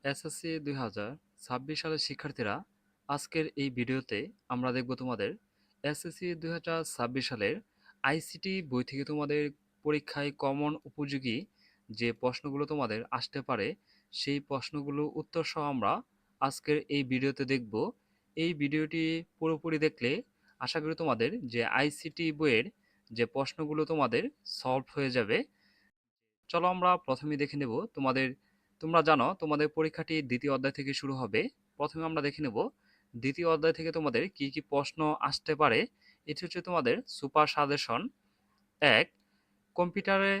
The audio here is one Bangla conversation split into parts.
এসএসসি 2026 সালের শিক্ষার্থীরা, আজকের এই ভিডিওতে আমরা দেখব তোমাদের এসএসসি 2026 সালের আইসিটি বই থেকে তোমাদের পরীক্ষায় কমন উপযোগী যে প্রশ্নগুলো তোমাদের আসতে পারে, সেই প্রশ্নগুলো উত্তর সহ আমরা আজকের এই ভিডিওতে দেখব। এই ভিডিওটি পুরোপুরি দেখলে আশা করি তোমাদের যে আইসিটি বইয়ের যে প্রশ্নগুলো তোমাদের সলভ হয়ে যাবে। চলো আমরা প্রথমেই দেখে নেব তোমরা জানো তোমাদের পরীক্ষাটি দ্বিতীয় অধ্যায় থেকে শুরু হবে। প্রথমে আমরা দেখে নেব দ্বিতীয় অধ্যায় থেকে তোমাদের কি কি প্রশ্ন আসতে পারে। এটি হচ্ছে তোমাদের সুপার সাজেশন। এক, কম্পিউটারে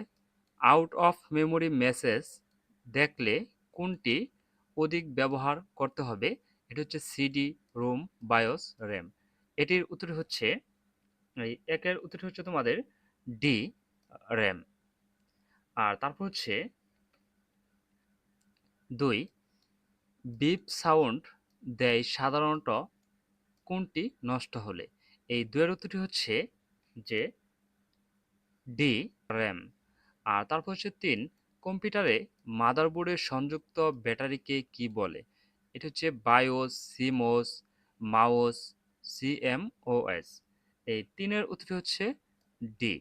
আউট অফ মেমোরি মেসেজ দেখলে কোনটি অধিক ব্যবহার করতে হবে? এটি হচ্ছে সিডি, রোম, বায়োস, র্যাম। এটির উত্তর হচ্ছে একের উত্তর হচ্ছে তোমাদের ডি, র্যাম। আর তারপর হচ্ছে 2, বিপ সাউন্ড দেয় সাধারণত কোনটি নষ্ট হলে? এই দুয়ের উত্তরটি হচ্ছে যে ডি, র্যাম। আর তারপর হচ্ছে 3, কম্পিউটারে মাদারবোর্ডের সংযুক্ত ব্যাটারিকে কি বলে? এটা হচ্ছে বায়োস, সিমোস, মাওস, সিএমওএস। এই 3-এর উত্তরটি হচ্ছে ডি,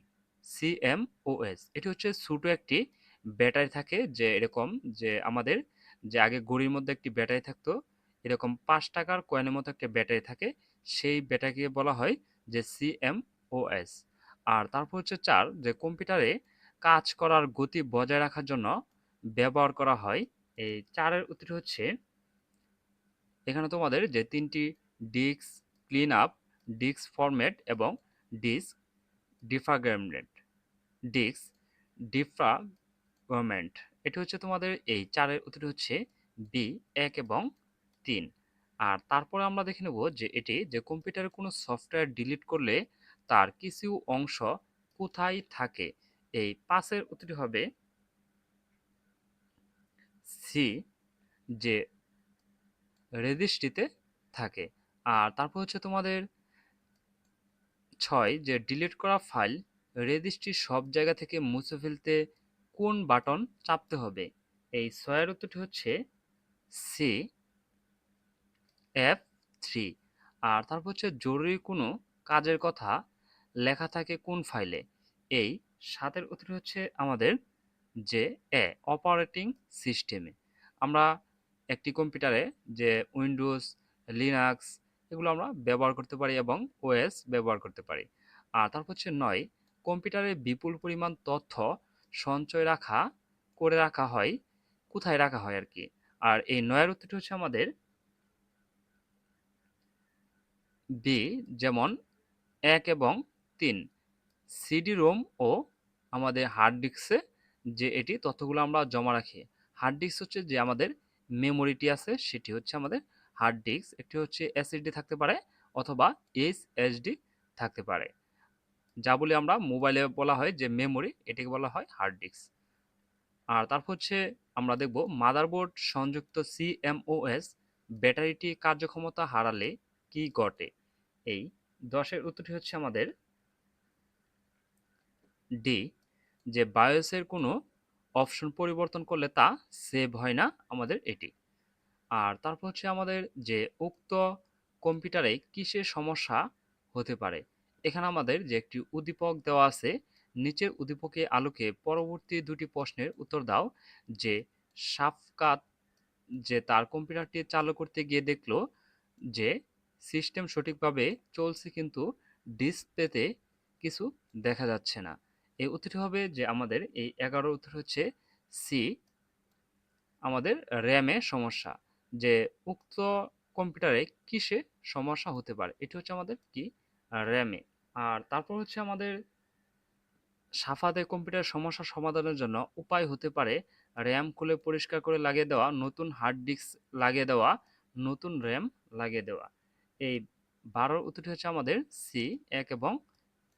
সিএমওএস। এটি হচ্ছে ছোট একটি ব্যাটারি থাকে, যে এরকম যে আমাদের যে আগে ঘড়ির মধ্যে একটি ব্যাটারি থাকতো, এরকম 5 টাকার কয়েনের মতো একটা ব্যাটারি থাকে, সেই ব্যাটারিকে বলা হয় যে সিএমওএস। আর তারপর হচ্ছে 4, যে কম্পিউটারে কাজ করার গতি বজায় রাখার জন্য ব্যবহার করা হয়। এই 4-এর উত্তরটি হচ্ছে এখানে তোমাদের যে 3টি disk clean up, disk format এবং ডিস্ক ডিফ্রাগমেন্ট, ডিস্ক ডিফ্রাগমেন্ট। এটি হচ্ছে তোমাদের এই 4-এর উত্তরটি হচ্ছে বি, 1 এবং 3। আর তারপরে আমরা দেখে নেব যে এটি যে কম্পিউটারে কোনো সফটওয়্যার ডিলিট করলে তার কিছু অংশ কোথায় থাকে? এই 5-এর উত্তরটি হবে সি, যে রেজিস্ট্রিতে থাকে। আর তারপর হচ্ছে তোমাদের 6, যে ডিলিট করা ফাইল রেজিস্ট্রির সব জায়গা থেকে মুছে ফেলতে কোন বাটন চাপতে হবে? এই 6-এর উত্তরটি হচ্ছে সি, F3। আর তারপর হচ্ছে জরুরি কোনো কাজের কথা লেখা থাকে কোন ফাইলে? এই 7-এর উত্তরটি হচ্ছে আমাদের যে অপারেটিং সিস্টেমে। আমরা একটি কম্পিউটারে যে উইন্ডোজ, লিনাক্স এগুলো আমরা ব্যবহার করতে পারি এবং ওএস ব্যবহার করতে পারি। আর তারপর হচ্ছে 9, কম্পিউটারে বিপুল পরিমাণ তথ্য সঞ্চয় করে রাখা হয়, কোথায় রাখা হয় আর কি? আর এই 9-এর উত্তরটি হচ্ছে আমাদের বি, যেমন 1 এবং 3, সিডি রোম ও আমাদের হার্ড ডিস্কে, যে এটি তথ্যগুলো আমরা জমা রাখি। হার্ড ডিস্ক হচ্ছে যে আমাদের মেমোরিটি আছে, সেটি হচ্ছে আমাদের হার্ড ডিস্ক। একটি হচ্ছে এসএসডি থাকতে পারে অথবা এইচএসডি থাকতে পারে, যা বলে আমরা মোবাইলে বলা হয় যে মেমোরি, এটিকে বলা হয় হার্ড ডিস্ক। আর তারপর হচ্ছে আমরা দেখব মাদারবোর্ড সংযুক্ত সিএমওএস ব্যাটারিটি কার্যক্ষমতা হারালে কি ঘটে? এই 10-এর উত্তরটি হচ্ছে আমাদের ডি, যে বায়োসের কোনো অপশন পরিবর্তন করলে তা সেভ হয় না আমাদের এটি। আর তারপর হচ্ছে আমাদের যে উক্ত কম্পিউটারে কিসের সমস্যা হতে পারে? এখানে আমাদের যে একটি উদ্দীপক দেওয়া আছে, নিচের উদ্দীপকের আলোকে পরবর্তী দুটি প্রশ্নের উত্তর দাও। যে শাফকাত যে তার কম্পিউটারটি চালু করতে গিয়ে দেখলো যে সিস্টেম সঠিকভাবে চলছে কিন্তু ডিসপ্লেতে কিছু দেখা যাচ্ছে না। এই উত্তরটি হবে যে আমাদের এই 11 উত্তর হচ্ছে সি, আমাদের র্যামে সমস্যা। যে উক্ত কম্পিউটারে কিসে সমস্যা হতে পারে? এটি হচ্ছে আমাদের কি, র্যামে। আর তারপর হচ্ছে আমাদের সাফাতে কম্পিউটার সমস্যা সমাধানের জন্য উপায় হতে পারে র্যাম খুলে পরিষ্কার করে লাগিয়ে দেওয়া, নতুন হার্ড ডিস্ক লাগিয়ে দেওয়া, নতুন র্যাম লাগিয়ে দেওয়া। এই 12 উত্তরটি হচ্ছে আমাদের সি, 1 এবং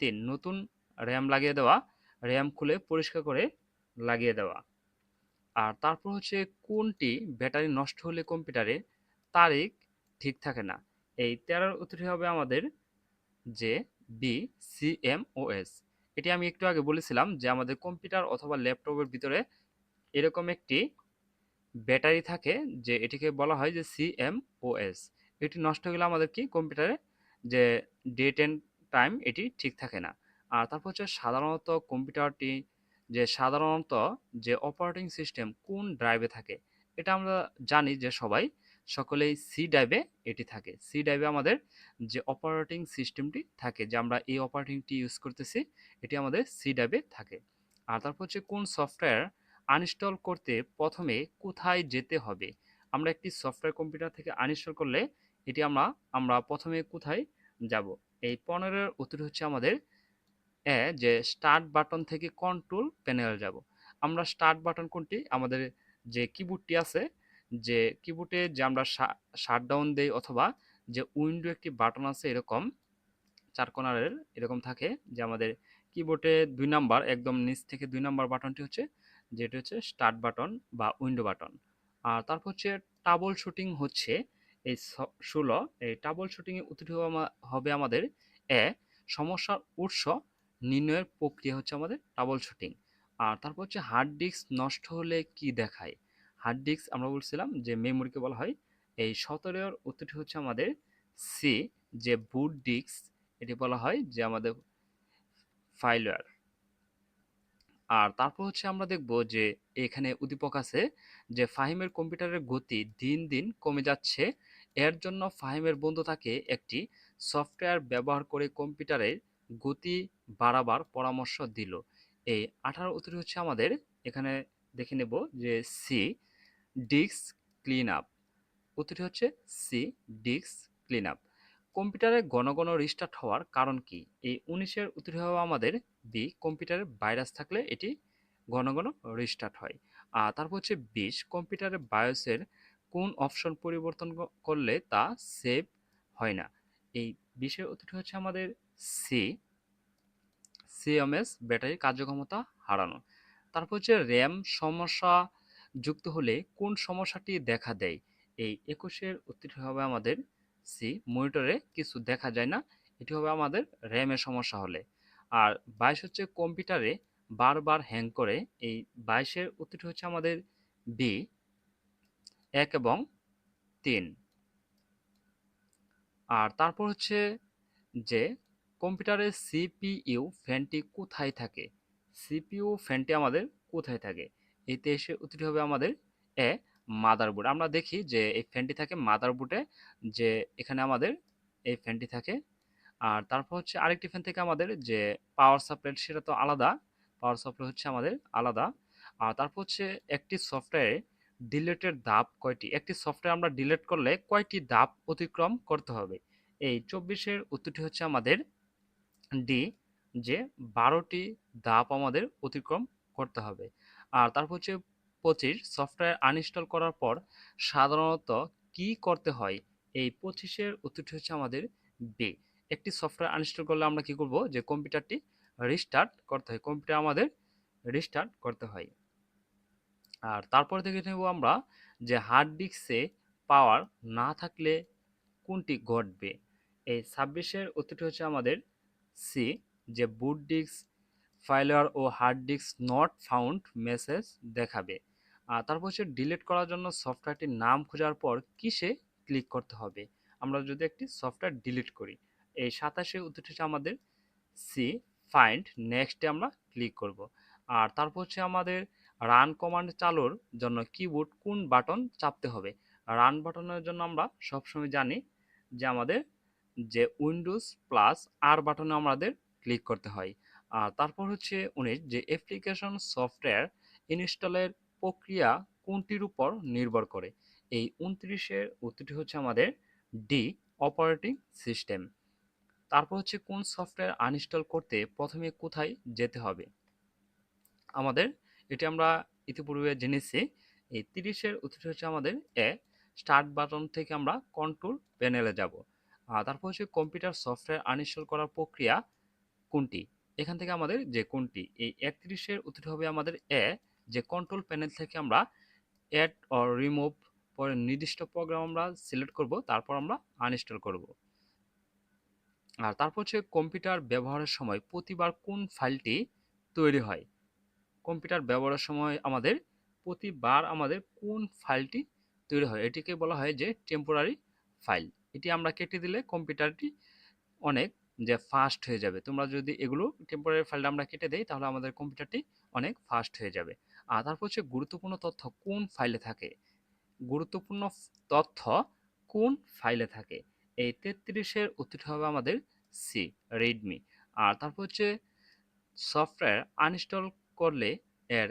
3, নতুন র্যাম লাগিয়ে দেওয়া, র্যাম খুলে পরিষ্কার করে লাগিয়ে দেওয়া। আর তারপর হচ্ছে কোনটি ব্যাটারি নষ্ট হলে কম্পিউটারে তারিখ ঠিক থাকে না? এই 13 উত্তরটি হবে আমাদের যে বি, সিএমওএস। এটি আমি একটু আগে বলেছিলাম যে আমাদের কম্পিউটার অথবা ল্যাপটপের ভিতরে এরকম একটি ব্যাটারি থাকে, যে এটিকে বলা হয় যে সিএমওএস। এটি নষ্ট হয়ে গেলে আমাদের কি কম্পিউটারে যে ডেট এন্ড টাইম এটি ঠিক থাকে না। আর তারপর হচ্ছে সাধারণত কম্পিউটারটি সাধারণত যে অপারেটিং সিস্টেম কোন ড্রাইভে থাকে, এটা আমরা জানি যে সকলেই সি ড্রাইভে এটি থাকে। সি ড্রাইভে আমাদের যে অপারেটিং সিস্টেমটি থাকে, যে আমরা এই অপারেটিংটি ইউজ করতেছি, এটি আমাদের সি ড্রাইভে থাকে। আর তারপর হচ্ছে কোন সফটওয়্যার আনইনস্টল করতে প্রথমে কোথায় যেতে হবে। আমরা একটি সফটওয়্যার কম্পিউটার থেকে আনইনস্টল করলে এটি আমরা প্রথমে কোথায় যাব। এই 15-এর উত্তর হচ্ছে আমাদের যে স্টার্ট বাটন থেকে কন্ট্রোল প্যানেল যাব। আমরা স্টার্ট বাটন কোনটি, আমাদের যে কিবোর্ডটি আছে, যে কিবোর্ডে যে আমরা শাটডাউন দেই, অথবা যে উইন্ডো একটি বাটন আছে এরকম চার কোণারের এরকম থাকে, যে আমাদের কিবোর্ডে 2 নাম্বার একদম নিচ থেকে 2 নাম্বার বাটনটি হচ্ছে যেটি হচ্ছে স্টার্ট বাটন বা উইন্ডো বাটন। আর তারপর হচ্ছে টাবল শুটিং হচ্ছে এই 16। এই টাবল শুটিং এ উত্তরটি হবে আমাদের এ সমস্যার উৎস নির্ণয়ের প্রক্রিয়া হচ্ছে আমাদের টাবল শুটিং। আর তারপর হচ্ছে হার্ড ডিস্ক নষ্ট হলে কি দেখায়। হার্ড ডিস্ক আমরা বলছিলাম যে মেমোরিকে বলা হয়। এই 17-এর উত্তরটি হচ্ছে আমাদের সি, যে বুট ডিস্ক এটি বলা হয় যে আমাদের ফাইলওয়্যার। আর তারপর হচ্ছে আমরা দেখব যে এখানে উদ্দীপক আছে যে ফাহিমের কম্পিউটারের গতি দিন দিন কমে যাচ্ছে। এর জন্য ফাহিমের বন্ধু তাকে একটি সফটওয়্যার ব্যবহার করে কম্পিউটারের গতি বাড়াবার পরামর্শ দিল। এই 18 উত্তর হচ্ছে আমাদের এখানে দেখে নেব যে সি, ডিস্ক ক্লিন আপ। উত্তরটি হচ্ছে সি, ডিস্ক ক্লিন আপ। কম্পিউটারে ঘন ঘন রিস্টার্ট হওয়ার কারণ কি। এই 19-এর উত্তরটি হবে আমাদের বি, কম্পিউটারে ভাইরাস থাকলে এটি ঘন ঘন রিস্টার্ট হয়। আর তারপর হচ্ছে 20, কম্পিউটারে বায়োসের কোন অপশন পরিবর্তন করলে তা সেভ হয় না। এই 20-এর উত্তরটি হচ্ছে আমাদের সি, সিএমএস ব্যাটারির কার্যক্ষমতা হারানো। তারপর হচ্ছে র্যাম সমস্যা যুক্ত হলে কোন সমস্যাটি দেখা দেয়। এই 21-এর উত্তরটি হবে আমাদের সি, মনিটরে কিছু দেখা যায় না, এটি হবে আমাদের র্যামের সমস্যা হলে। আর 22 হচ্ছে কম্পিউটারে বারবার হ্যাং করে। এই 22-এর উত্তরটি হচ্ছে আমাদের বি, 1 এবং 3। আর তারপর হচ্ছে যে কম্পিউটারের সিপিইউ ফ্যানটি কোথায় থাকে। সিপিইউ ফ্যানটি আমাদের কোথায় থাকে। এই 23-এর উত্তরটি হবে আমাদের এ, মাদারবোর্ড। আমরা দেখি যে এই ফ্যানটি থাকে মাদারবোর্ডে, যে এখানে আমাদের এই ফ্যানটি থাকে। আর তারপর হচ্ছে আরেকটি ফ্যান থেকে আমাদের যে পাওয়ার সাপ্লাই, সেটা তো আলাদা, পাওয়ার সাপ্লাই হচ্ছে আমাদের আলাদা। আর তারপর হচ্ছে একটি সফটওয়্যারে ডিলেটের ধাপ কয়টি। একটি সফটওয়্যার আমরা ডিলিট করলে কয়টি ধাপ অতিক্রম করতে হবে। এই 24-এর উত্তরটি হচ্ছে আমাদের ডি, যে 12টি ধাপ আমাদের অতিক্রম করতে হবে। আর তারপর হচ্ছে 25, সফটওয়্যার আনইনস্টল করার পর সাধারণত কি করতে হয়। এই 25-এর উত্তরটি হচ্ছে আমাদের বি, একটি সফটওয়্যার আনইনস্টল করলে আমরা কি করব, যে কম্পিউটারটি রিস্টার্ট করতে হয়, কম্পিউটার আমাদের রিস্টার্ট করতে হয়। আর তারপরে দেখে নেব আমরা যে হার্ড ডিস্কে পাওয়ার না থাকলে কোনটি ঘটবে। এই 26-এর উত্তরটি হচ্ছে আমাদের সি, যে বুট ডিস্ক ফাইলওয়্যার ও hard disk not found message দেখাবে। আর তারপর হচ্ছে ডিলিট করার জন্য সফটওয়্যারটির নাম খোঁজার পর কিসে ক্লিক করতে হবে। আমরা যদি একটি সফটওয়্যার ডিলিট করি, এই 27-এর উত্তরটি হচ্ছে আমাদের সি, ফাইন্ড নেক্সটে আমরা ক্লিক করব। আর তারপর হচ্ছে আমাদের রান কমান্ড চালুর জন্য কিবোর্ড কোন বাটন চাপতে হবে। রান বাটনের জন্য আমরা সবসময় জানি যে আমাদের যে উইন্ডোজ প্লাস আর বাটনে আমাদের ক্লিক করতে হয়। আর তারপর হচ্ছে 19, যে অ্যাপ্লিকেশন সফটওয়্যার ইনস্টলের প্রক্রিয়া কোনটির উপর নির্ভর করে। এই 29-এর উত্তরটি হচ্ছে আমাদের ডি, অপারেটিং সিস্টেম। তারপর হচ্ছে কোন সফটওয়্যার আনইনস্টল করতে প্রথমে কোথায় যেতে হবে। আমাদের এটি আমরা ইতিপূর্বে জেনেছি। এই 30-এর উত্তরটি হচ্ছে আমাদের এ, স্টার্ট বাটন থেকে আমরা কন্ট্রোল প্যানেলে যাব। তারপর হচ্ছে কম্পিউটার সফটওয়্যার আনইনস্টল করার প্রক্রিয়া কোনটি। এখান থেকে আমাদের যে কোনটি, এই 31-এর উত্তরটি হবে আমাদের এ, যে কন্ট্রোল প্যানেল থেকে আমরা অ্যাড অর রিমুভ পরে নির্দিষ্ট প্রোগ্রাম আমরা সিলেক্ট করব, তারপর আমরা আনইনস্টল করব। আর তারপর হচ্ছে কম্পিউটার ব্যবহারের সময় প্রতিবার কোন ফাইলটি তৈরি হয়। কম্পিউটার ব্যবহারের সময় আমাদের প্রতিবার আমাদের কোন ফাইলটি তৈরি হয় এটিকে বলা হয় যে টেম্পোরারি ফাইল। এটি আমরা কেটে দিলে কম্পিউটারটি অনেক যে ফাস্ট হয়ে যাবে। তোমরা যদি এগুলো টেম্পোরারি ফাইলটা আমরা কেটে দেই তাহলে আমাদের কম্পিউটারটি অনেক ফাস্ট হয়ে যাবে। আর তারপর হচ্ছে গুরুত্বপূর্ণ তথ্য কোন ফাইলে থাকে। গুরুত্বপূর্ণ তথ্য কোন ফাইলে থাকে। এই 33-এর উত্তরটি হবে আমাদের সি, রিডমি। আর তারপর হচ্ছে সফটওয়্যার আনইনস্টল করলে এর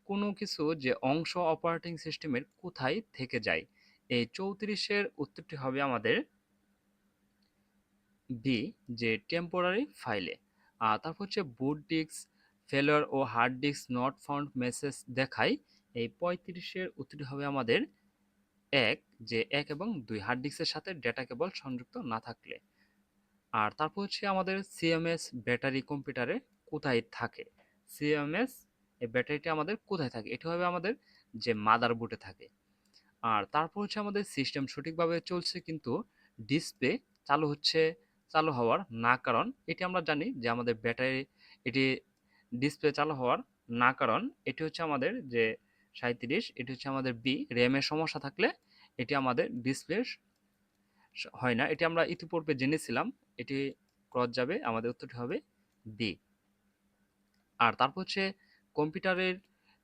কোনো কিছু যে অংশ অপারেটিং সিস্টেমের কোথায় থেকে যায়। এই 34-এর উত্তরটি হবে আমাদের বি, যে টেম্পোরারি ফাইলে। আর তারপর হচ্ছে বুট ডিস্ক ফেলিওর ও hard disk not found message দেখায়। এই 35-এর উত্তরটি হবে আমাদের এক, যে এক এবং দুই হার্ড ডিস্কের সাথে ডেটা কেবল সংযুক্ত না থাকলে। আর তারপর হচ্ছে আমাদের সিএমএস ব্যাটারি কম্পিউটারে কোথায় থাকে। সিএমএস এই ব্যাটারিটা আমাদের কোথায় থাকে, এটা হবে আমাদের যে মাদারবোর্ডে থাকে। আর তারপর হচ্ছে আমাদের সিস্টেম সঠিকভাবে চলছে কিন্তু ডিসপ্লে চালু হওয়ার না কারণ। এটি আমরা জানি যে আমাদের ব্যাটারি এটি ডিসপ্লে চালু হওয়ার না কারণ এটি হচ্ছে আমাদের যে 37, এটি হচ্ছে আমাদের বি, র্যামের সমস্যা থাকলে এটি আমাদের ডিসপ্লে হয় না। এটি আমরা ইতিপূর্বে জেনেছিলাম, এটি ক্রস যাবে, আমাদের উত্তরটি হবে বি। আর তারপর হচ্ছে কম্পিউটারের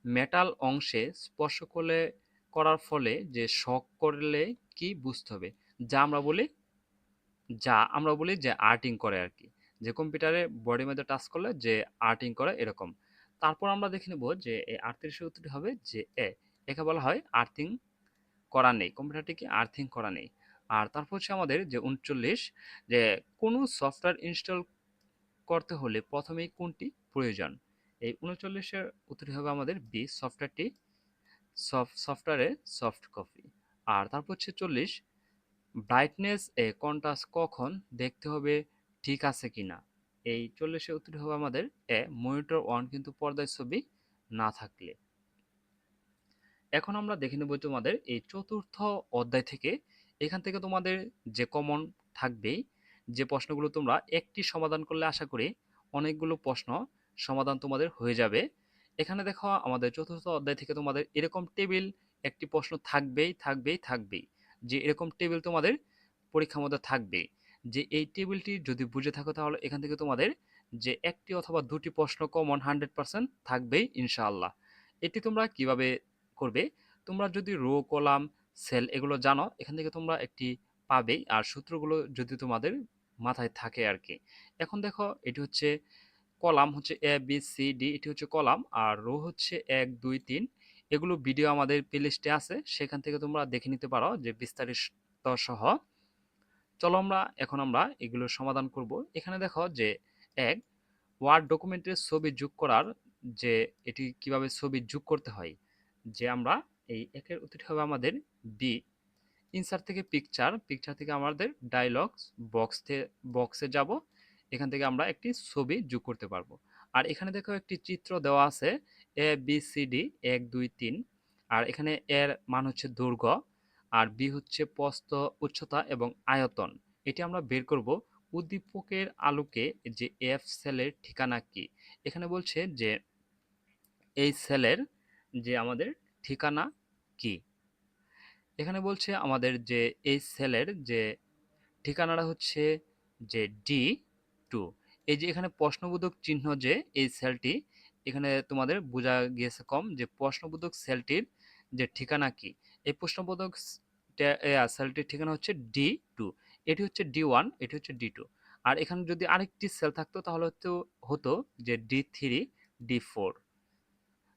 মেটাল অংশে স্পর্শ করার ফলে যে শক করলে কি বুঝতে হবে। যা আমরা বলি যে আর্টিং করে আর কি, যে কম্পিউটারে বডির মধ্যে টাচ করলে যে আর্টিং করে এরকম। তারপর আমরা দেখে নেব যে এই 38-এর উত্তরটি হবে যে একে বলা হয় আর্থিং করা নেই, কম্পিউটারটিকে আর্থিং করা নেই। আর তারপর হচ্ছে আমাদের যে 39, যে কোনো সফটওয়্যার ইনস্টল করতে হলে প্রথমেই কোনটি প্রয়োজন। এই 39-এর উত্তরটি হবে আমাদের বি, সফটওয়্যারের সফট কপি। আর তারপর হচ্ছে 40, ব্রাইটনেস কন্ট্রাস্ট কখন দেখতে হবে ঠিক আছে কিনা। এই 40-এর উত্তরটি হবে আমাদের মনিটর অন কিন্তু পর্দায় ছবি না থাকলে। এখন আমরা দেখে নেব তোমাদের এই চতুর্থ অধ্যায় থেকে। এখান থেকে তোমাদের যে কমন থাকবেই, যে প্রশ্নগুলো তোমরা একটি সমাধান করলে আশা করি অনেকগুলো প্রশ্ন সমাধান তোমাদের হয়ে যাবে। এখানে দেখো আমাদের চতুর্থ অধ্যায় থেকে তোমাদের এরকম টেবিল একটি প্রশ্ন থাকবেই, যে এরকম টেবিল তোমাদের পরীক্ষার মধ্যে থাকবে। যে এই টেবিলটি যদি বুঝে থাকো তাহলে এখান থেকে তোমাদের যে একটি অথবা দুটি প্রশ্ন কমন 100% থাকবেই ইনশাআল্লাহ। এটি তোমরা কিভাবে করবে, তোমরা যদি রো কলাম সেল এগুলো জানো এখান থেকে তোমরা একটি পাবেই। আর সূত্রগুলো যদি তোমাদের মাথায় থাকে আর কি। এখন দেখো এটি হচ্ছে কলাম হচ্ছে এ বি সি ডি, এটি হচ্ছে কলাম, আর রো হচ্ছে 1 2 3। এগুলো ভিডিও আমাদের প্লেলিস্টে আছে, সেখান থেকে তোমরা দেখে নিতে পারো যে বিস্তারিত সহ। চলো আমরা এগুলোর সমাধান করব। এখানে দেখো যে এক, ওয়ার্ড ডকুমেন্টের ছবি যোগ করার যে এটি কিভাবে ছবি যোগ করতে হয়। যে আমরা এই একের উত্তরটি হবে আমাদের বি, ইনসার্ট থেকে পিকচার থেকে আমাদের ডায়লগস বক্সে যাব, এখান থেকে আমরা একটি ছবি যোগ করতে পারবো। আর এখানে দেখো একটি চিত্র দেওয়া আছে এ বি সি ডি 1 2 3। আর এখানে এর মান হচ্ছে দৈর্ঘ্য, আর বি হচ্ছে প্রস্থ, উচ্চতা এবং আয়তন। এটি আমরা বের করব। উদ্দীপকের আলোকে যে এফ সেলের ঠিকানা কি। এখানে বলছে যে এই সেলের যে আমাদের ঠিকানা কি। এখানে বলছে আমাদের যে এই সেলের যে ঠিকানাটা হচ্ছে যে D2। এই যে এখানে প্রশ্নবোধক চিহ্ন, যে এই সেলটি এখানে তোমাদের বোঝা গিয়েছে কম, যে প্রশ্নবোধক সেলটির যে ঠিকানা কি। এই প্রশ্নবোধক সেলটির ঠিকানা হচ্ছে D2। এটি হচ্ছে D1, এটি হচ্ছে D2। আর এখানে যদি আরেকটি সেল থাকতো তাহলে হতো যে D3 D4।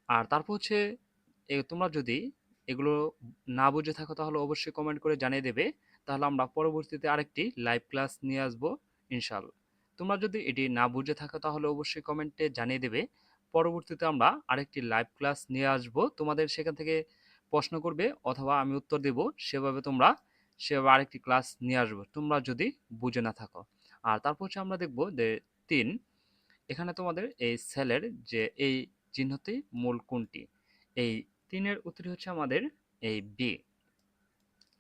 আর তারপর হচ্ছে তোমরা যদি এগুলো না বুঝে থাকো তাহলে অবশ্যই কমেন্ট করে জানিয়ে দেবে, তাহলে আমরা পরবর্তীতে আরেকটি লাইভ ক্লাস নিয়ে আসবো ইনশাল্লাহ। তোমরা যদি এটি না বুঝে থাকো তাহলে অবশ্যই কমেন্টে জানিয়ে দেবে, পরবর্তীতে আমরা আরেকটি লাইভ ক্লাস নিয়ে আসব। তোমাদের সেখান থেকে প্রশ্ন করবে অথবা আমি উত্তর দেব, সেভাবে আরেকটি ক্লাস নিয়ে আসবো তোমরা যদি বুঝে না থাকো। আর তারপর হচ্ছে আমরা দেখব যে 3, এখানে তোমাদের এই সেলের যে এই চিহ্নটি মূল কোনটি। এই 3-এর উত্তরটি হচ্ছে আমাদের এই বি,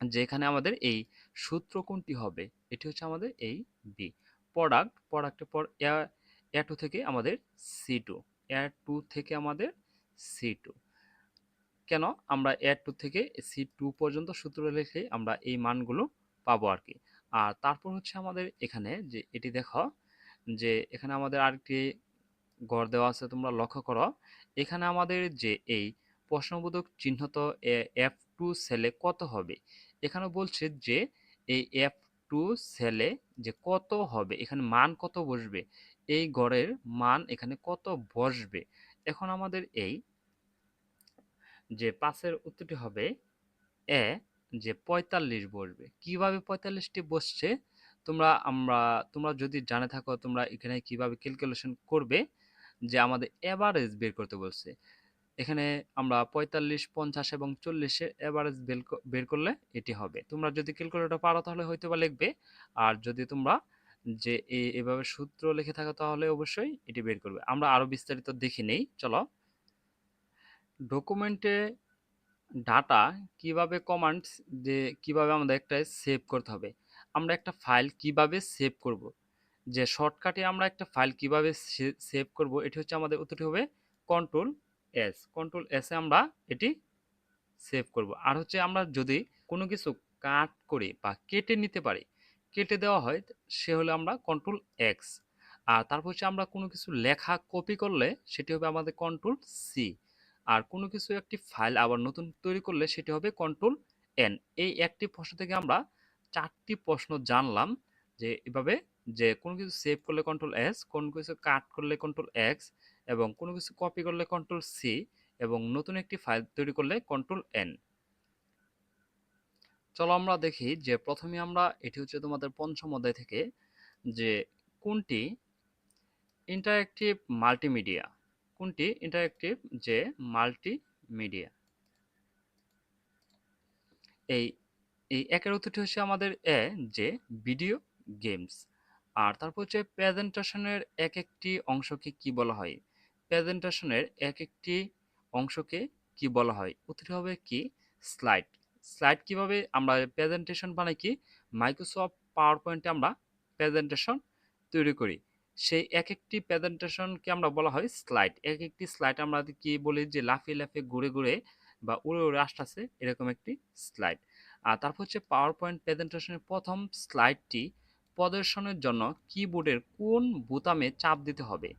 যেখানে আমাদের এই সূত্র কোনটি হবে, এটি হচ্ছে আমাদের এই বি। প্রোডাক্টের পর এ টু থেকে আমাদের সি টু, এ টু থেকে আমাদের সি টু। কেন আমরা A2 থেকে C2 পর্যন্ত সূত্র লিখলে আমরা এই মানগুলো পাবো আর কি। আর তারপর হচ্ছে আমাদের এখানে যে এটি দেখো যে এখানে আমাদের আরেকটি ঘর দেওয়া আছে, তোমরা লক্ষ্য করো এখানে আমাদের যে এই প্রশ্নবোধক চিহ্নিত F2 সেলে কত হবে, এখানে বলছে যে এই F2 সেলে যে কত হবে, এখানে মান কত বসবে, এই গড়ের মান এখানে কত বসবে। এখন আমাদের এই যে পাশের উত্তরটি হবে এ, যে ৪৫ বসবে। কিভাবে ৪৫টি বসছে তোমরা যদি জানে থাকো তোমরা এখানে কিভাবে ক্যালকুলেশন করবে, যে আমাদের এভারেজ বের করতে বলছে। এখানে আমরা ৪৫, ৫০ এবং ৪০-এর এভারেজ বের করলে এটি হবে। তোমরা যদি ক্যালকুলেটর পারো তাহলে হয়তো বা লিখবে, আর যদি তোমরা যে এভাবে সূত্র লিখে থাকো তাহলে অবশ্যই এটি বের করবে। আমরা আরো বিস্তারিত দেখে নেই, চলো। ডকুমেন্টে ডাটা কিভাবে কমান্ডস, যে কিভাবে আমাদের একটা সেভ করতে হবে, আমরা একটা ফাইল কিভাবে সেভ করব, যে শর্টকাটে আমরা একটা ফাইল কিভাবে সেভ করব, এটি হচ্ছে আমাদের উত্তরটি হবে কন্ট্রোল এস এ আমরা এটি সেভ করব। আর হচ্ছে আমরা যদি কোনো কিছু কাট করে বা কেটে নিতে পারি, কেটে দেওয়া হয়, সে হলে আমরা কন্ট্রোল এক্স। আর তারপর হচ্ছে আমরা কোনো কিছু লেখা কপি করলে সেটি হবে আমাদের কন্ট্রোল সি। আর কোনো কিছু একটি ফাইল আবার নতুন তৈরি করলে সেটি হবে কন্ট্রোল এন। এই একটি প্রশ্ন থেকে আমরা 4টি প্রশ্ন জানলাম, যে এভাবে যে কোনো কিছু সেভ করলে কন্ট্রোল এস, কোনো কিছু কাট করলে কন্ট্রোল এক্স, এবং কোনো কিছু কপি করলে কন্ট্রোল সি, এবং নতুন একটি ফাইল তৈরি করলে কন্ট্রোল এন। চলো আমরা দেখি যে প্রথমে আমরা এটি হচ্ছে তোমাদের পঞ্চম অধ্যায় থেকে, যে কোনটি ইন্টারঅ্যাক্টিভ মাল্টিমিডিয়া, কোনটি ইন্টারঅ্যাক্টিভ যে মাল্টিমিডিয়া। এই এই একের উত্তরটি হচ্ছে আমাদের যে ভিডিও গেমস। আর তারপর হচ্ছে প্রেজেন্টেশনের এক একটি অংশকে কি বলা হয়, প্রেজেন্টেশনের এক একটি অংশকে কি বলা হয়, উত্তরটি হবে কি স্লাইড। স্লাইড কিভাবে আমরা প্রেজেন্টেশন বানাই, কি মাইক্রোসফট পাওয়ার পয়েন্টে আমরা প্রেজেন্টেশন তৈরি করি, সেই এক একটি প্রেজেন্টেশনকে আমরা বলা হয় স্লাইড। এক একটি স্লাইড আমরা কি বলি, যে লাফিয়ে লাফিয়ে ঘুরে ঘুরে বা উড়ে উড়ে আসতেছে এরকম একটি স্লাইড। আর তারপর হচ্ছে পাওয়ার পয়েন্ট প্রেজেন্টেশনের প্রথম স্লাইডটি প্রদর্শনের জন্য কিবোর্ডের কোন বোতামে চাপ দিতে হবে,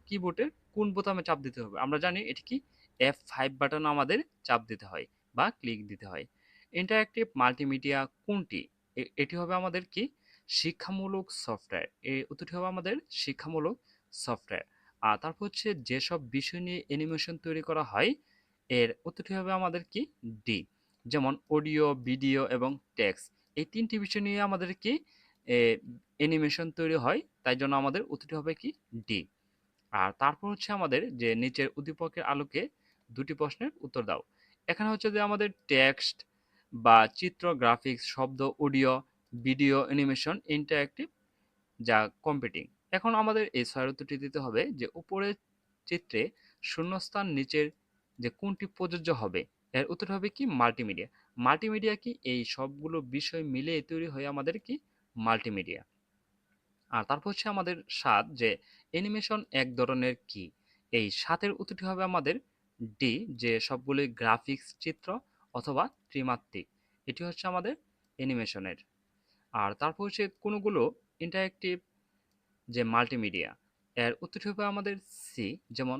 কিবোর্ডের কোন বোতামে চাপ দিতে হবে, আমরা জানি এটি কি F5 বাটন আমাদের চাপ দিতে হয় বা ক্লিক দিতে হয়। ইন্টারঅ্যাক্টিভ মাল্টিমিডিয়া কোনটি, এটি হবে আমাদের কি শিক্ষামূলক সফটওয়্যার। এই উত্তরটি হবে আমাদের শিক্ষামূলক সফটওয়্যার। আর তারপর হচ্ছে যেসব বিষয় নিয়ে অ্যানিমেশন তৈরি করা হয়, এর উত্তরটি হবে আমাদের কি ডি, যেমন অডিও, ভিডিও এবং টেক্সট। এই 3টি বিষয় নিয়ে আমাদের কি অ্যানিমেশন তৈরি হয়, তাই জন্য আমাদের উত্তরটি হবে কি ডি। আর তারপর হচ্ছে আমাদের যে নিচের উদ্দীপকের আলোকে 2টি প্রশ্নের উত্তর দাও। এখানে হচ্ছে যে আমাদের টেক্সট বা চিত্র, গ্রাফিক্স, শব্দ, অডিও, ভিডিও, অ্যানিমেশন, ইন্টারঅ্যাক্টিভ, যা কম্পিটিং। এখন আমাদের এই 6 উত্তরটি দিতে হবে যে উপরের চিত্রে শূন্যস্থান নিচের যে কোনটি প্রযোজ্য হবে, এর উত্তর হবে কি মাল্টিমিডিয়া। মাল্টিমিডিয়া কি এই সবগুলো বিষয় মিলে তৈরি হয় আমাদের কি মাল্টিমিডিয়া। আর তারপর হচ্ছে আমাদের 7, যে অ্যানিমেশন এক ধরনের কি, এই 7-এর উত্তরটি হবে আমাদের ডি, যে সবগুলি গ্রাফিক্স, চিত্র অথবা ত্রিমাত্রিক, এটি হচ্ছে আমাদের অ্যানিমেশনের। আর তারপর হচ্ছে কোনগুলো ইন্টারঅ্যাক্টিভ যে মাল্টিমিডিয়া, এর উত্তরটি হবে আমাদের সি, যেমন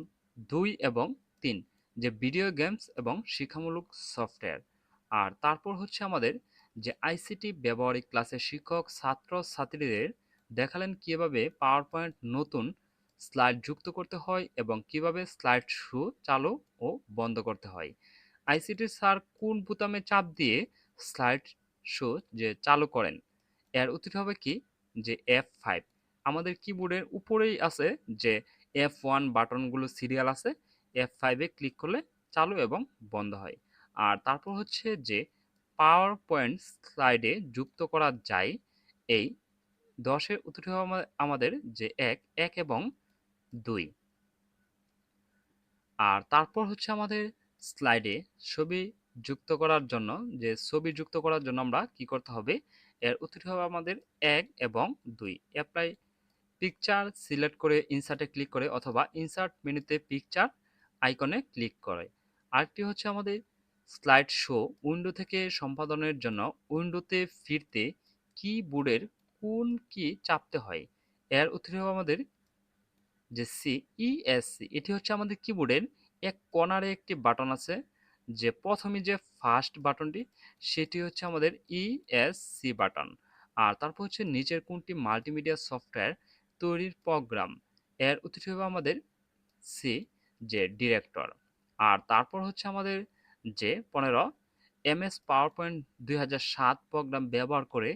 2 এবং 3, যে ভিডিও গেমস এবং শিক্ষামূলক সফটওয়্যার। আর তারপর হচ্ছে আমাদের যে আইসিটি ব্যবহারিক ক্লাসে শিক্ষক ছাত্র ছাত্রীদের দেখালেন কিভাবে পাওয়ার পয়েন্ট নতুন স্লাইড যুক্ত করতে হয় এবং কিভাবে স্লাইড শো চালু ও বন্ধ করতে হয়। আইসিটি স্যার কোন বোতামে চাপ দিয়ে স্লাইড শো যে চালু করেন, এর উত্তরটি হবে কি যে F5। আমাদের কিবোর্ডের উপরেই আছে যে F1 বাটনগুলো সিরিয়াল আছে, F5-এ ক্লিক করলে চালু এবং বন্ধ হয়। আর তারপর হচ্ছে যে পাওয়ার পয়েন্ট স্লাইডে যুক্ত করা যায়, এই 10-এর উত্তরটি হবে আমাদের যে 1 এবং 2। আর তারপর হচ্ছে আমাদের স্লাইডে ছবি যুক্ত করার জন্য, যে ছবি যুক্ত করার জন্য আমরা কি করতে হবে, এর উত্তরটি হবে আমাদের 1 এবং 2। অ্যাপ্লাই পিকচার সিলেক্ট করে ইনসার্টে ক্লিক করে অথবা ইনসার্ট মেনুতে পিকচার আইকনে ক্লিক করে। আরেকটি হচ্ছে আমাদের স্লাইড শো উইন্ডো থেকে সম্পাদনের জন্য উইন্ডোতে ফিরতে কিবোর্ডের কোন কি চাপতে হয়? এর উত্তর হবে আমাদের যে সি, ইএসসি। এটি হচ্ছে আমাদের কিবোর্ডের এক কর্নারে একটি বাটন আছে, যে প্রথমে যে ফার্স্ট বাটনটি সেটি হচ্ছে আমাদের ইএসসি বাটন। আর তারপর হচ্ছে নিচের কোনটি মাল্টিমিডিয়া সফটওয়্যার তৈরির প্রোগ্রাম? এর উত্তরটি হবে আমাদের সি, যে ডিরেক্টর। আর তারপর হচ্ছে আমাদের যে 15 এমএস পাওয়ার পয়েন্ট 2007 প্রোগ্রাম ব্যবহার করে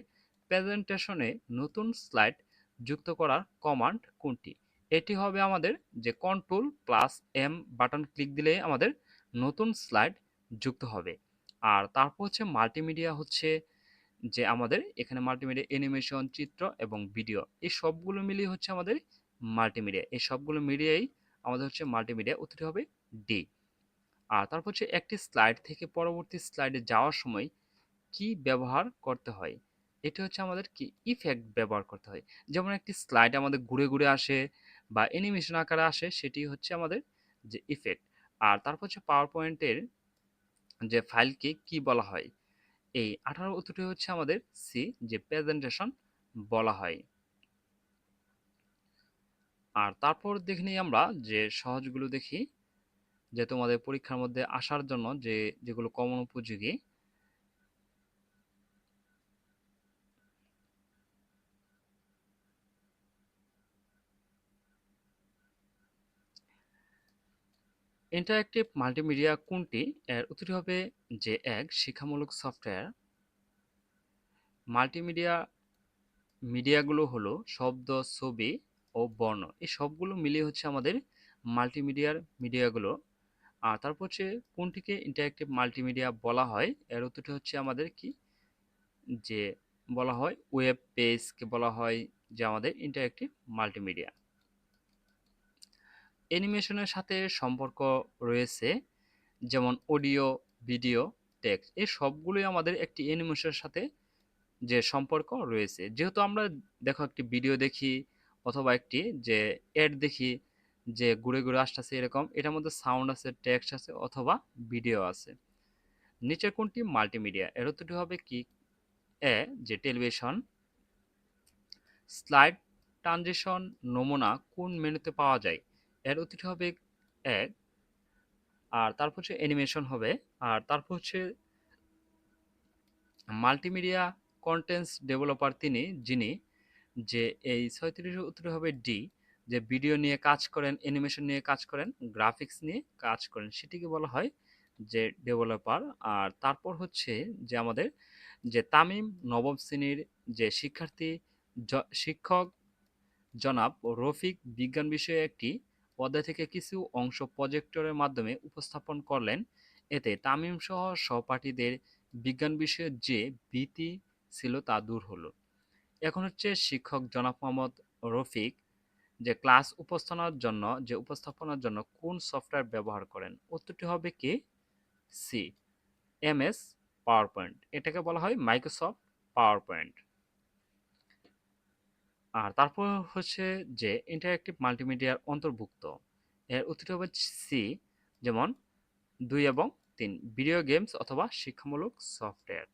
প্রেজেন্টেশনে নতুন স্লাইড যুক্ত করার কমান্ড কোনটি? এটি হবে আমাদের যে control plus M button click দিলে আমাদের নতুন স্লাইড যুক্ত হবে। আর তারপর হচ্ছে মাল্টিমিডিয়া হচ্ছে যে আমাদের এখানে মাল্টিমিডিয়া অ্যানিমেশন, চিত্র এবং ভিডিও, এই সবগুলো মিলিয়ে হচ্ছে আমাদের মাল্টিমিডিয়া। এই সবগুলো মিলিয়েই আমাদের হচ্ছে মাল্টিমিডিয়া। উত্তরটি হবে ডি। আর তারপর হচ্ছে একটি স্লাইড থেকে পরবর্তী স্লাইডে যাওয়ার সময় কি ব্যবহার করতে হয়? এটা হচ্ছে আমাদের কি ইফেক্ট ব্যবহার করতে হয়। যেমন একটি স্লাইড আমাদের ঘুরে ঘুরে আসে বা অ্যানিমেশন আকারে আসে, সেটি হচ্ছে আমাদের যে ইফেক্ট। আর তারপর হচ্ছে পাওয়ার পয়েন্টের যে ফাইলকে কি বলা হয়? এই 18 উত্তরটি হচ্ছে আমাদের সি, যে প্রেজেন্টেশন বলা হয়। আর তারপর দেখে নিই আমরা যে সহজগুলো দেখি, যে তোমাদের পরীক্ষার মধ্যে আসার জন্য যে যেগুলো কমন উপযোগী। ইন্টারঅ্যাক্টিভ মাল্টিমিডিয়া কোনটি? এর উত্তরটি হবে যে এক, শিক্ষামূলক সফটওয়্যার। মাল্টিমিডিয়া মিডিয়াগুলো হলো শব্দ, ছবি ও বর্ণ, এই সবগুলো মিলিয়ে হচ্ছে আমাদের মাল্টিমিডিয়ার মিডিয়াগুলো। আর তারপর হচ্ছে কোনটিকে ইন্টারঅ্যাক্টিভ মাল্টিমিডিয়া বলা হয়? এর উত্তরটি হচ্ছে আমাদের কি, যে বলা হয় ওয়েব পেজকে বলা হয় যে আমাদের ইন্টারঅ্যাক্টিভ মাল্টিমিডিয়া। অ্যানিমেশনের সাথে সম্পর্ক রয়েছে, যেমন অডিও, ভিডিও, টেক্সট, এই সবগুলোই আমাদের একটি অ্যানিমেশনের সাথে যে সম্পর্ক রয়েছে। যেহেতু আমরা দেখো একটি ভিডিও দেখি অথবা একটি যে অ্যাড দেখি যে ঘুরে ঘুরে আসতেছে এরকম, এটার মধ্যে সাউন্ড আছে, টেক্সট আছে অথবা ভিডিও আছে। নিচের কোনটি মাল্টিমিডিয়া? এর উত্তরটি হবে কি, এ, যে টেলিভিশন। স্লাইড ট্রানজিশন নমুনা কোন মেনুতে পাওয়া যায়? এর উত্তরটি হবে এক। আর তারপর হচ্ছে অ্যানিমেশন হবে। আর তারপর হচ্ছে মাল্টিমিডিয়া কন্টেন্টস ডেভেলপার তিনি যিনি, যে এই 36 উত্তর হবে ডি, যে ভিডিও নিয়ে কাজ করেন, অ্যানিমেশন নিয়ে কাজ করেন, গ্রাফিক্স নিয়ে কাজ করেন, সেটিকে বলা হয় যে ডেভেলপার। আর তারপর হচ্ছে যে আমাদের যে তামিম নবম শ্রেণীর যে শিক্ষার্থী, শিক্ষক জনাব রফিক বিজ্ঞান বিষয়ে একটি অধ্যায় থেকে কিছু অংশ প্রজেক্টরের মাধ্যমে উপস্থাপন করলেন। এতে তামিম সহ সহপাঠীদের বিজ্ঞান বিষয়ের যে ভীতি ছিল তা দূর হলো। এখন হচ্ছে শিক্ষক জনাব মোহাম্মদ রফিক যে ক্লাস উপস্থাপনার জন্য কোন সফটওয়্যার ব্যবহার করেন? উত্তরটি হবে কি, সি, এমএস পাওয়ার পয়েন্ট। এটাকে বলা হয় মাইক্রোসফট পাওয়ার পয়েন্ট। আর তারপর হচ্ছে যে ইন্টারঅ্যাক্টিভ মাল্টিমিডিয়ার অন্তর্ভুক্ত, এর উত্তরটি হবে সি, যেমন 2 এবং 3, ভিডিও গেমস অথবা শিক্ষামূলক সফটওয়্যার।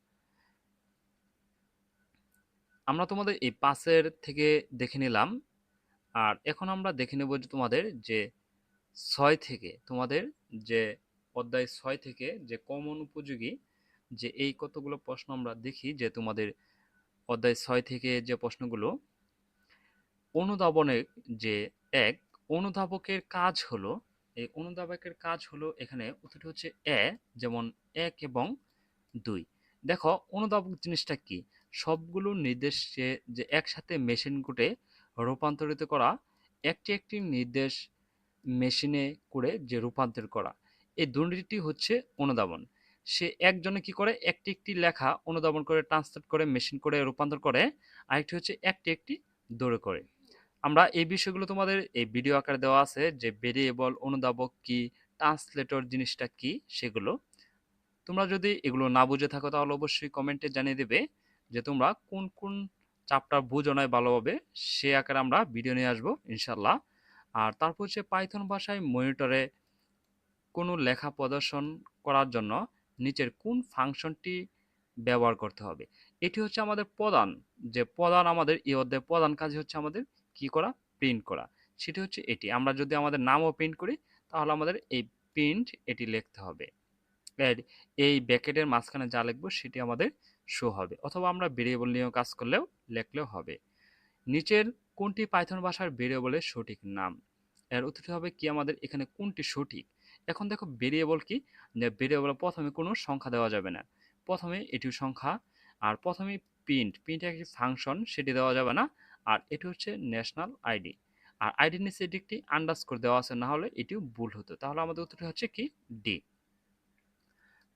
আমরা তোমাদের এই পাশের থেকে দেখে নিলাম। আর এখন আমরা দেখে নেব যে তোমাদের যে 6 থেকে, তোমাদের যে অধ্যায় 6 থেকে যে কমন উপযোগী যে এই কতগুলো প্রশ্ন আমরা দেখি, যে তোমাদের অধ্যায় 6 থেকে যে প্রশ্নগুলো, অনুধাবনের যে এক, অনুধাবকের কাজ হলো, এই অনুধাবকের কাজ হলো এখানে উত্তরটি হচ্ছে এ, যেমন 1 এবং 2। দেখো অনুধাবক জিনিসটা কি, সবগুলো নির্দেশকে যে একসাথে মেশিন কোডে রূপান্তরিত করা, একটি একটি নির্দেশ মেশিনে করে যে রূপান্তর করা, এই দুটি হচ্ছে অনুধাবন। সে একজনে কি করে, একটি একটি লেখা অনুধাবন করে ট্রান্সলেট করে মেশিন করে রূপান্তর করে, আরেকটি হচ্ছে একটি একটি দৌড়ে করে। আমরা এই বিষয়গুলো তোমাদের এই ভিডিও আকারে দেওয়া আছে, যে ভেরিয়েবল, অনুধাবক কি, ট্রান্সলেটর জিনিসটা কি, সেগুলো তোমরা যদি এগুলো না বুঝে থাকো তাহলে অবশ্যই কমেন্টে জানিয়ে দেবে যে তোমরা কোন কোন চ্যাপ্টার বুঝো নাই ভালোভাবে, সে আকারে আমরা ভিডিও নিয়ে আসবো ইনশাল্লাহ। আর তারপর হচ্ছে পাইথন ভাষায় মনিটরে কোনো লেখা প্রদর্শন করার জন্য নিচের কোন ফাংশনটি ব্যবহার করতে হবে? এটি হচ্ছে আমাদের প্রধান, যে প্রধান আমাদের এই অধ্যায়ের প্রধান কাজ হচ্ছে আমাদের কি করা? প্রিন্ট করা। সেটি হচ্ছে এটি। আমরা যদি আমাদের নামও প্রিন্ট করি তাহলে আমাদের এই প্রিন্ট এটি লিখতে হবে। এর এই ব্র্যাকেটের মাঝখানে যা লিখবো সেটি আমাদের শো হবে, অথবা আমরা ভেরিয়েবল নিয়েও কাজ করলেও লিখলেও হবে। নিচের কোনটি পাইথন ভাষার ভেরিয়েবলের সঠিক নাম? এর উত্তরটি হবে কি আমাদের এখানে কোনটি সঠিক? এখন দেখো ভেরিয়েবল কি, যে ভেরিয়েবল প্রথমে কোনো সংখ্যা দেওয়া যাবে না, প্রথমে এটি সংখ্যা, আর প্রথমে প্রিন্ট একটি ফাংশন সেটি দেওয়া যাবে না, আর এটি হচ্ছে ন্যাশনাল আইডি, আর আইডির নিচে এটি একটি আন্ডারস্কোর দেওয়া আছে, না হলে এটিও ভুল হতো। তাহলে আমাদের উত্তরটি হচ্ছে কি ডি।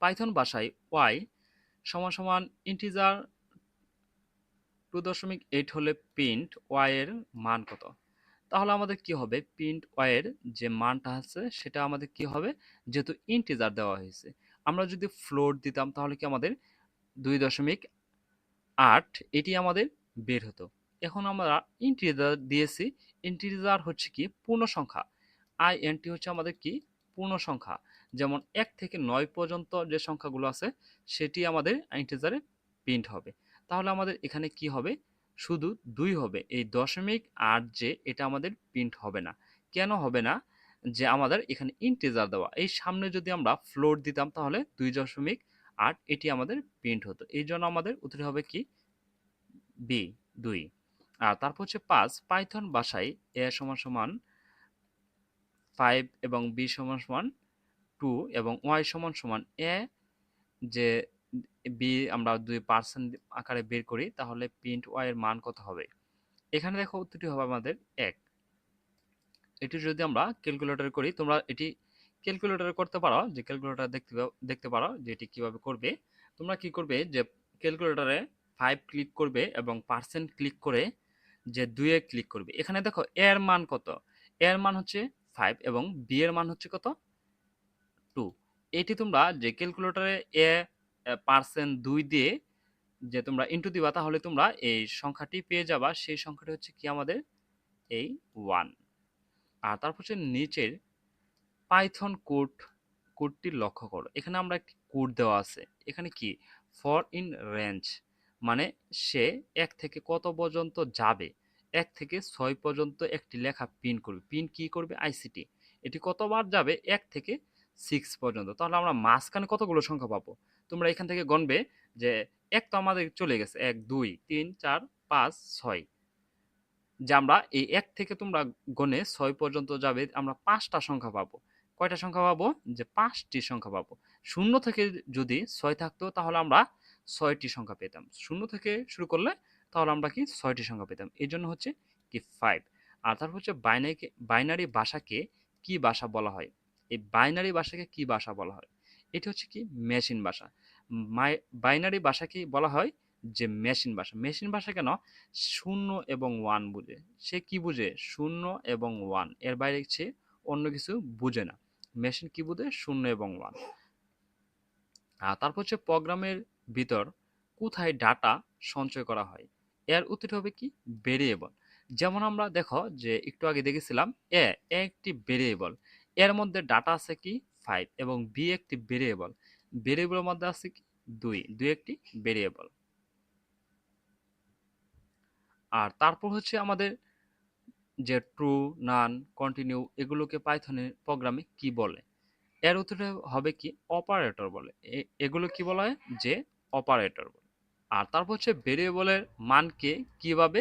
পাইথন ভাষায় ওয়াই সমান সমান ইন্টিজার 2.8 হলে প্রিন্ট ওয়াই এর মান কত? তাহলে আমাদের কি হবে, প্রিন্ট ওয়াই এর যে মানটা আছে সেটা আমাদের কি হবে, যেহেতু ইন্টিজার দেওয়া হয়েছে। আমরা যদি ফ্লোট দিতাম তাহলে কি আমাদের 2.8 এটি আমাদের বের হতো। এখন আমরা ইন্টিজার দিয়েছি, ইন্টিজার হচ্ছে কি পূর্ণ সংখ্যা, আইএনটি হচ্ছে আমাদের কি পূর্ণ সংখ্যা, যেমন 1 থেকে 9 পর্যন্ত যে সংখ্যাগুলো আছে সেটি আমাদের ইন্টিজারে প্রিন্ট হবে। তাহলে আমাদের এখানে কি হবে, শুধু 2 হবে, এই 0.8 যে এটা আমাদের প্রিন্ট হবে না। কেন হবে না, যে আমাদের এখানে ইন্টিজার দেওয়া, এই সামনে যদি আমরা ফ্লোট দিতাম তাহলে 2.8 এটি আমাদের প্রিন্ট হতো। এই জন্য আমাদের উত্তর হবে কি বি 2। আর তারপর হচ্ছে 5, পাইথন ভাষায় এ সমান সমান 5 এবং বি সমান সমান 2 এবং ওয়াই সমান সমান এ, যে বি আমরা 2% আকারে বের করি তাহলে প্রিন্ট ওয়াই এর মান কত হবে? এখানে দেখো উত্তরটি হবে আমাদের 1। এটি যদি আমরা ক্যালকুলেটর করি, তোমরা এটি ক্যালকুলেটরে করতে পারো, যে ক্যালকুলেটর দেখতে পারো যে এটি কিভাবে করবে। তোমরা কি করবে, যে ক্যালকুলেটরে 5 ক্লিক করবে এবং পার্সেন্ট ক্লিক করে যে 2 এ ক্লিক করবে। এখানে দেখো এর মান কত, এর মান হচ্ছে 5 এবং বি এর মান হচ্ছে কত 2। এটি তোমরা যে ক্যালকুলেটরে এ পার্সেন্ট 2 দিয়ে যে তোমরা ইনটু দিবা তাহলে তোমরা এই সংখ্যাটি পেয়ে যাবা, সেই সংখ্যাটি হচ্ছে কি আমাদের এই 1। আর তারপর হচ্ছে নিচের পাইথন কোডটি লক্ষ্য করো। এখানে আমরা একটি কোড দেওয়া আছে, এখানে কি ফর ইন রেঞ্জ, মানে সে 1 থেকে কত পর্যন্ত যাবে, 1 থেকে 6 পর্যন্ত একটি লেখা প্রিন্ট করবে। প্রিন্ট কি করবে, আইসিটি। এটি কতবার যাবে, 1 থেকে 6 পর্যন্ত। তাহলে আমরা মাঝখানে কতগুলো সংখ্যা পাবো, তোমরা এখান থেকে গণবে, যে 1 তো আমাদের চলে গেছে, 1 2 3 4 5 6, যে আমরা এই 1 থেকে তোমরা গণে 6 পর্যন্ত যাবে, আমরা 5টা সংখ্যা পাবো। কয়টা সংখ্যা পাবো, যে 5টি সংখ্যা পাবো। শূন্য থেকে যদি 6 থাকতো তাহলে আমরা 6টি সংখ্যা পেতাম। শূন্য থেকে শুরু করলে তাহলে আমরা কি 6টি সংখ্যা পেতাম। এই জন্য হচ্ছে কি 5। আর তারপর হচ্ছে বাইনারি ভাষাকে কি ভাষা বলা হয়? এই বাইনারি ভাষাকে কি ভাষা বলা হয়? এটি হচ্ছে কি মেশিন ভাষা। বাইনারি ভাষাকে বলা হয় যে মেশিন ভাষা। মেশিন ভাষা কেন, শূন্য এবং ওয়ান বুঝে। সে কি বুঝে, শূন্য এবং ওয়ান, এর বাইরে সে অন্য কিছু বুঝে না। মেশিন কি বুঝে, শূন্য এবং ওয়ান। আর তারপর হচ্ছে প্রোগ্রামের ভিতর কোথায় ডাটা সঞ্চয় করা হয়? এর উত্তরটি হবে কি ভেরিয়েবল। যেমন আমরা দেখো যে একটু আগে দেখেছিলাম এ একটি ভেরিয়েবল, এর মধ্যে ডাটা আছে কি 5 এবং বি একটি ভেরিয়েবল, ভেরিয়েবলের মধ্যে আছে কি 2 একটি ভেরিয়েবল। আর তারপর হচ্ছে আমাদের যে ট্রু, নান, কন্টিনিউ এগুলোকে পাইথনের প্রোগ্রামে কি বলে? এর উত্তরটা হবে কি অপারেটর বলে। এগুলো কি বলা হয়, যে অপারেটর বলে। আর তারপর হচ্ছে ভেরিয়েবলের মানকে কিভাবে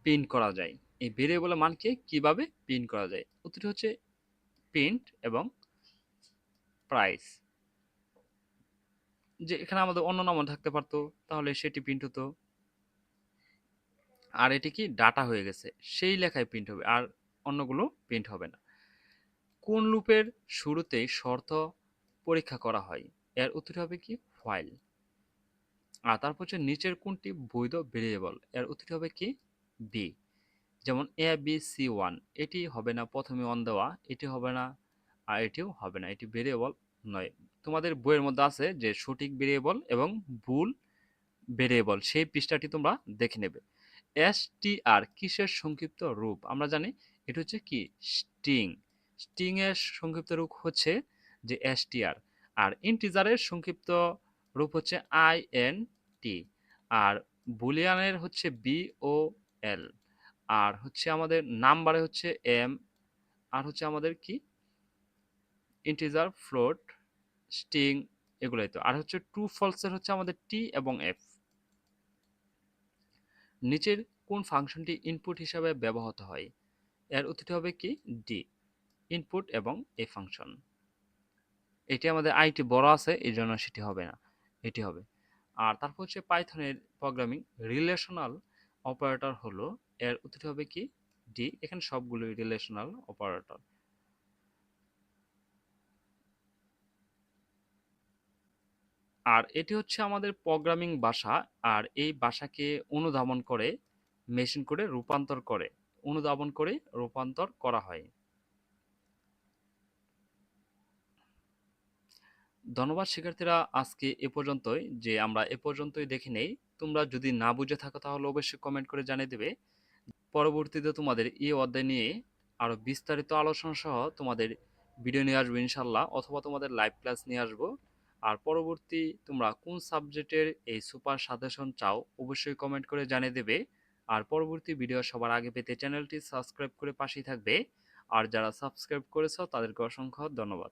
প্রিন্ট করা যায়? এই ভেরিয়েবলের মানকে কিভাবে প্রিন্ট করা যায়? উত্তরটি হচ্ছে প্রিন্ট এবং প্রাইস। যে এখানে আমাদের অন্য নামও থাকতে পারতো, তাহলে সেটি প্রিন্ট হতো। আর এটি কি ডাটা হয়ে গেছে, সেই লেখায় প্রিন্ট হবে, আর অন্যগুলো প্রিন্ট হবে না। কোন লুপের শুরুতেই শর্ত পরীক্ষা করা হয়? এর উত্তরটি হবে কি while। আর তারপর হচ্ছে নিচের কোনটি বৈধ ভেরিয়েবল? এর উত্তরটি হবে কি বি। যেমন এ বি সি ওয়ান, এটি হবে না, প্রথমে অন দেওয়া এটি হবে না, আর এটিও হবে না, এটি ভেরিয়েবল নয়। তোমাদের বইয়ের মধ্যে আছে যে সঠিক ভেরিয়েবল এবং ভুল ভেরিয়েবল, সেই পৃষ্ঠাটি তোমরা দেখে নেবে। এসটিআর কিসের সংক্ষিপ্ত রূপ? আমরা জানি এটা হচ্ছে কি স্ট্রিং। স্ট্রিং এর সংক্ষিপ্ত রূপ হচ্ছে যে এসটিআর। আর ইন্টিজারের সংক্ষিপ্ত রূপ হচ্ছে INT, আর বুলিয়ানের হচ্ছে BOL, আর হচ্ছে আমাদের নাম্বারে হচ্ছে M, আর হচ্ছে আমাদের কি ইন্টিজার, ফ্লোট, স্ট্রিং, এগুলাই তো। আর হচ্ছে ট্রু ফলসের হচ্ছে আমাদের T এবং F। নিচের কোন ফাংশনটি ইনপুট হিসাবে ব্যবহৃত হয়? এর উত্তরটি হবে কি ডি, ইনপুট এবং এ ফাংশন। এটি আমাদের আইটি বড় আছে এই জন্য সেটি হবে না, এটি হবে। আর তারপর হচ্ছে পাইথনের প্রোগ্রামিং রিলেশনাল অপারেটর হলো, এর উত্তরটি হবে কি ডি, এখানে সবগুলোই রিলেশনাল অপারেটর। আর এটি হচ্ছে আমাদের প্রোগ্রামিং ভাষা, আর এই ভাষাকে অনুধাবন করে মেশিন কোডে রূপান্তর করে, অনুধাবন করে রূপান্তর করা হয়। ধন্যবাদ শিক্ষার্থীরা, আজকে এ পর্যন্তই, যে আমরা এ পর্যন্তই দেখে নেই। তোমরা যদি না বুঝে থাকো তাহলে অবশ্যই কমেন্ট করে জানিয়ে দেবে। পরবর্তীতে তোমাদের এই অধ্যায় নিয়ে আরো বিস্তারিত আলোচনা সহ তোমাদের ভিডিও নিয়ে আসবো ইনশাল্লাহ, অথবা তোমাদের লাইভ ক্লাস নিয়ে আসবো। আর পরবর্তী তোমরা কোন সাবজেক্টের এই সুপার সাজেশন চাও অবশ্যই কমেন্ট করে জানিয়ে দেবে। আর পরবর্তী ভিডিও সবার আগে পেতে চ্যানেলটি সাবস্ক্রাইব করে পাশেই থাকবে। আর যারা সাবস্ক্রাইব করেছো তাদেরকে অসংখ্য ধন্যবাদ।